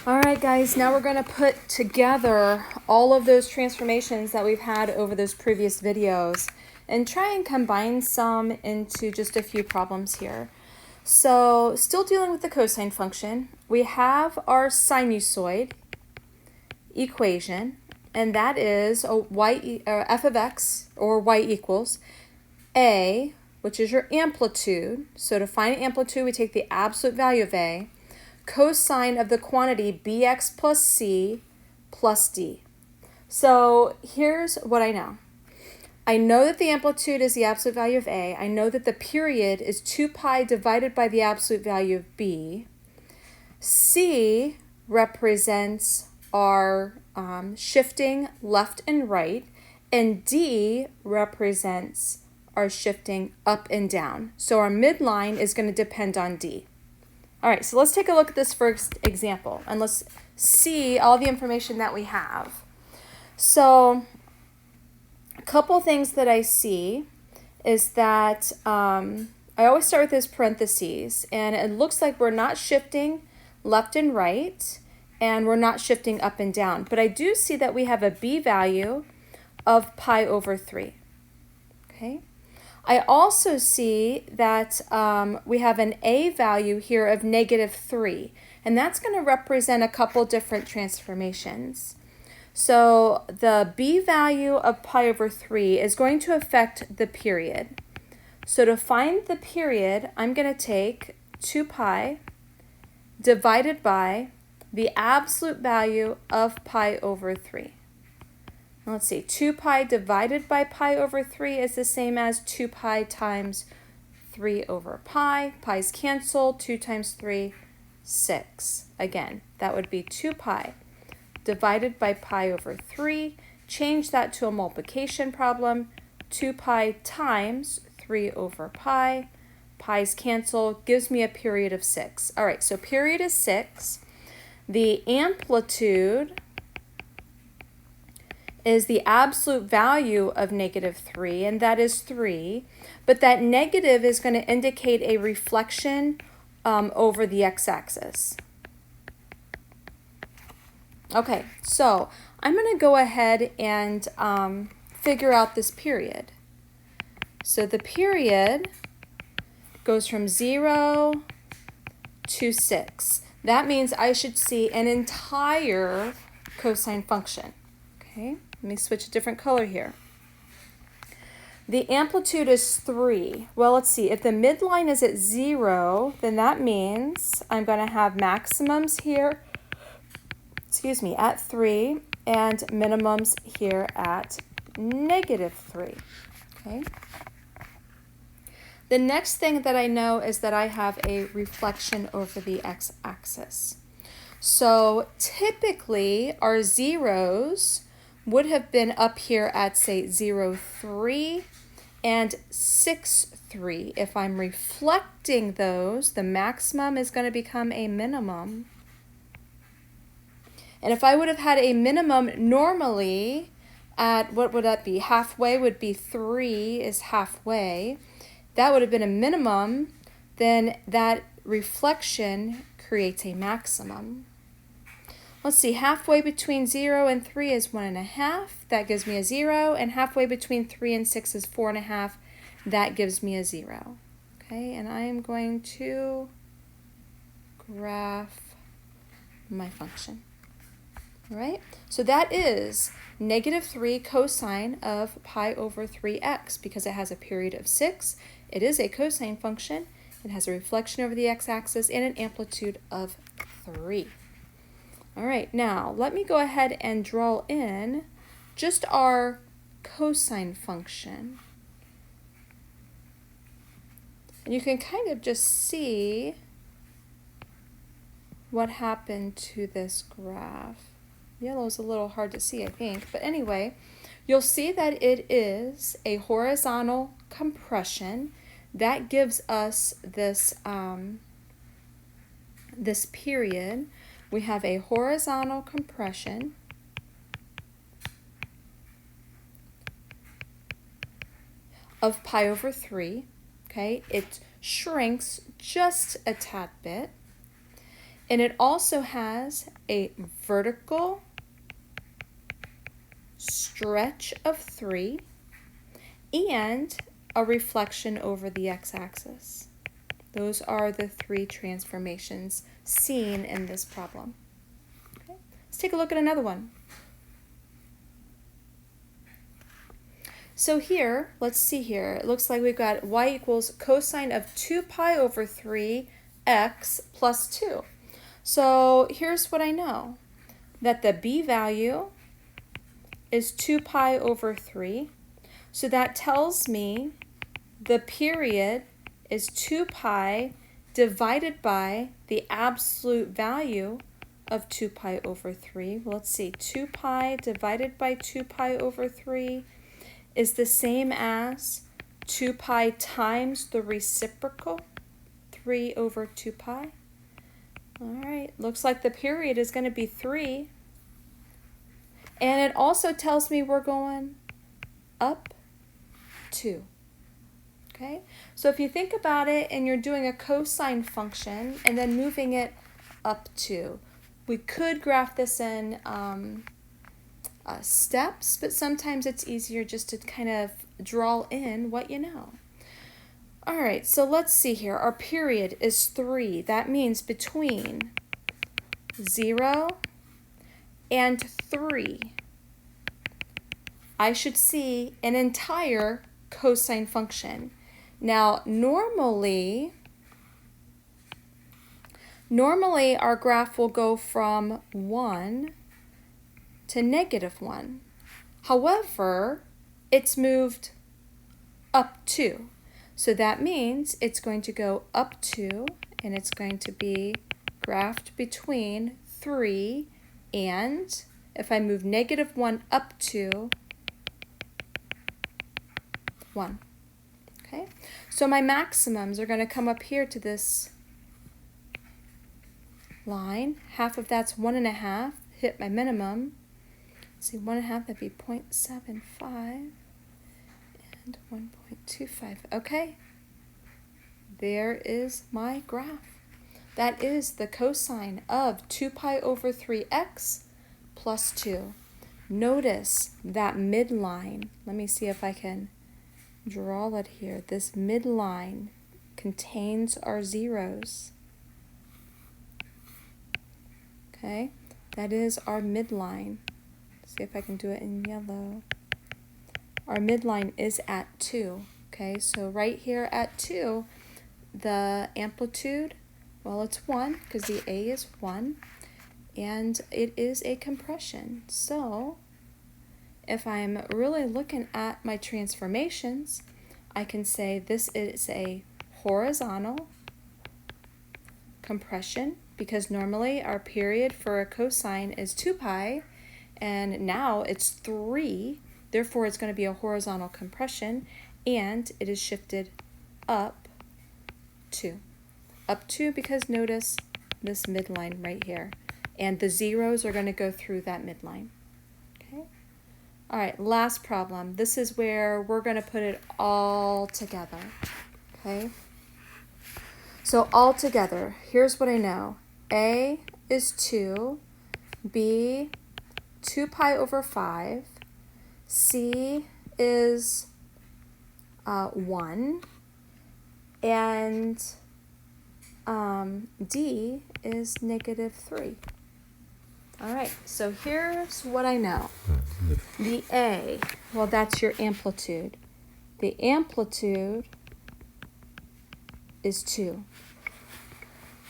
All right, guys, now we're going to put together all of those transformations that we've had over those previous videos and try and combine some into just a few problems here. So still dealing with the cosine function, we have our sinusoid equation, and that is f of x, or y equals a, which is your amplitude. So to find amplitude, we take the absolute value of a, cosine of the quantity bx plus c plus d. So here's what I know. I know that the amplitude is the absolute value of a. I know that the period is 2 pi divided by the absolute value of b. C represents our shifting left and right, and D represents our shifting up and down. So our midline is going to depend on D. All right, so let's take a look at this first example, and let's see all the information that we have. So a couple things that I see is that I always start with this parentheses, and it looks like we're not shifting left and right, and we're not shifting up and down. But I do see that we have a b value of pi over 3. Okay. I also see that we have an a value here of -3, and that's going to represent a couple different transformations. So the b value of pi over 3 is going to affect the period. So to find the period, I'm going to take 2 pi divided by the absolute value of pi over 3. Let's see, 2 pi divided by pi over 3 is the same as 2 pi times 3 over pi. Pi's cancel, 2 times 3, 6. Again, that would be 2 pi divided by pi over 3. Change that to a multiplication problem. 2 pi times 3 over pi. Pi's cancel, gives me a period of 6. All right, so period is 6. The amplitude is the absolute value of -3, and that is 3. But that negative is going to indicate a reflection over the x-axis. Okay, so I'm going to go ahead and figure out this period. So the period goes from 0 to 6. That means I should see an entire cosine function. Okay, let me switch a different color here. The amplitude is 3. Well, let's see. If the midline is at 0, then that means I'm going to have maximums here, at 3, and minimums here at -3. Okay. The next thing that I know is that I have a reflection over the x-axis. So typically our zeros would have been up here at, say, 0, 3 and 6, 3. If I'm reflecting those, the maximum is going to become a minimum. And if I would have had a minimum normally at, what would that be? Halfway would be 3 is halfway. That would have been a minimum, then that reflection creates a maximum. Let's see, halfway between 0 and 3 is 1.5. That gives me a 0. And halfway between 3 and 6 is 4.5. That gives me a 0. Okay, and I am going to graph my function. All right, so that is -3 cosine of pi over 3x because it has a period of 6. It is a cosine function. It has a reflection over the x-axis and an amplitude of 3. All right, now let me go ahead and draw in just our cosine function. And you can kind of just see what happened to this graph. Yellow is a little hard to see, I think. But anyway, you'll see that it is a horizontal compression that gives us this, this period. We have a horizontal compression of pi over 3. Okay, it shrinks just a tad bit. And it also has a vertical stretch of 3 and a reflection over the x-axis. Those are the 3 transformations seen in this problem. Okay. Let's take a look at another one. So here, let's see here, it looks like we've got y equals cosine of 2 pi over 3 x plus 2. So here's what I know, that the b value is 2 pi over 3. So that tells me the period is 2 pi divided by the absolute value of 2 pi over 3. Well, let's see, 2 pi divided by 2 pi over 3 is the same as 2 pi times the reciprocal, 3 over 2 pi. All right, looks like the period is going to be 3. And it also tells me we're going up 2. Okay, so if you think about it and you're doing a cosine function and then moving it up 2, we could graph this in steps, but sometimes it's easier just to kind of draw in what you know. All right, so let's see here. Our period is 3. That means between 0 and 3, I should see an entire cosine function. Now, normally our graph will go from 1 to -1. However, it's moved up 2. So that means it's going to go up 2, and it's going to be graphed between 3 and, if I move -1 up 2, 1. Okay, so my maximums are going to come up here to this line. Half of that's 1.5, hit my minimum. Let's see, 1.5, that'd be 0.75 and 1.25. Okay, there is my graph. That is the cosine of 2 pi over 3x plus 2. Notice that midline. Let me see if I can draw it here. This midline contains our zeros. Okay, that is our midline. See if I can do it in yellow. Our midline is at 2. Okay, so right here at 2, the amplitude, well, it's 1 because the A is 1, and it is a compression. So if I'm really looking at my transformations, I can say this is a horizontal compression, because normally our period for a cosine is 2 pi, and now it's 3. Therefore, it's going to be a horizontal compression, and it is shifted up 2. Up 2 because notice this midline right here, and the zeros are going to go through that midline. Okay. All right, last problem. This is where we're going to put it all together. Okay. So all together, here's what I know. A is 2, B 2 pi over 5, C is 1, and D is -3. All right, so here's what I know. The A, well, that's your amplitude. The amplitude is 2.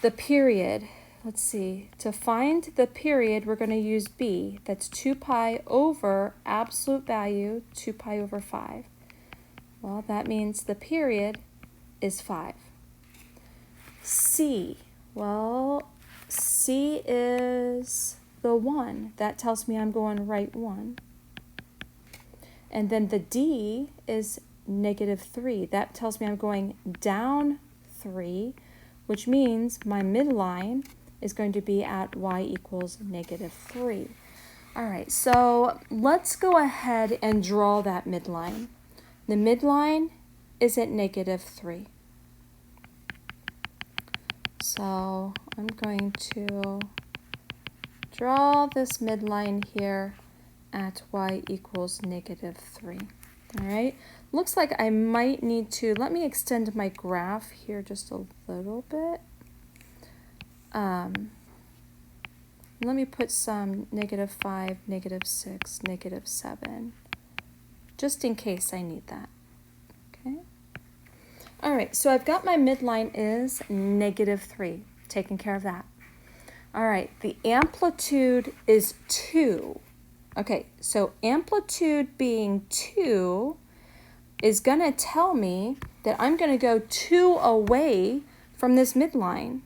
The period, let's see, to find the period, we're going to use B. That's 2 pi over absolute value, 2 pi over 5. Well, that means the period is 5. C, well, C is the 1. That tells me I'm going right 1. And then the D is -3. That tells me I'm going down 3, which means my midline is going to be at y equals -3. All right, so let's go ahead and draw that midline. The midline is at -3. So I'm going to draw this midline here at y equals -3. All right, looks like I might need to, let me extend my graph here just a little bit. Let me put some -5, -6, -7, just in case I need that. Okay. All right, so I've got my midline is -3, taking care of that. All right, the amplitude is 2. Okay, so amplitude being 2 is going to tell me that I'm going to go 2 away from this midline.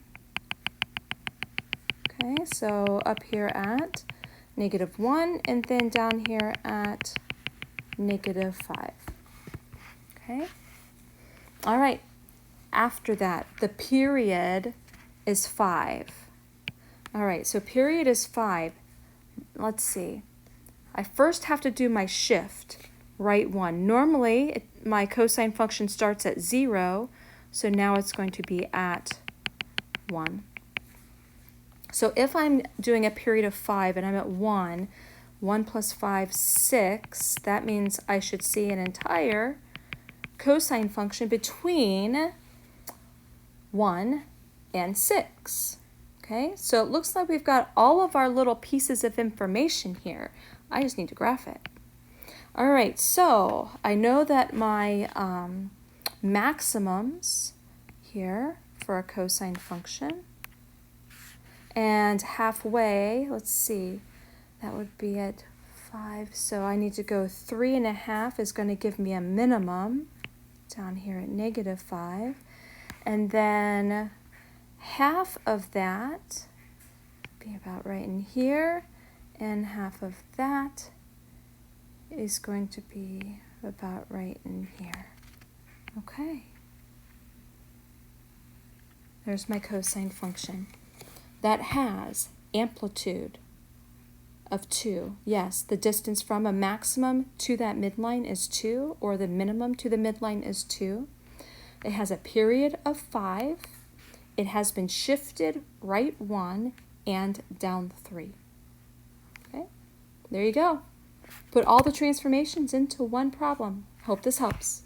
Okay, so up here at -1 and then down here at -5. Okay, all right, after that, the period is 5. All right, so period is 5. Let's see. I first have to do my shift, right 1. Normally, my cosine function starts at 0, so now it's going to be at 1. So if I'm doing a period of 5 and I'm at 1, 1 plus 5, 6, that means I should see an entire cosine function between 1 and 6. Okay, so it looks like we've got all of our little pieces of information here. I just need to graph it. All right, so I know that my maximums here for a cosine function, and halfway, let's see, that would be at 5. So I need to go 3.5 is going to give me a minimum down here at -5. And then half of that be about right in here, and half of that is going to be about right in here. Okay. There's my cosine function. That has amplitude of 2. Yes, the distance from a maximum to that midline is 2, or the minimum to the midline is 2. It has a period of 5. It has been shifted right 1 and down 3. Okay, there you go. Put all the transformations into one problem. Hope this helps.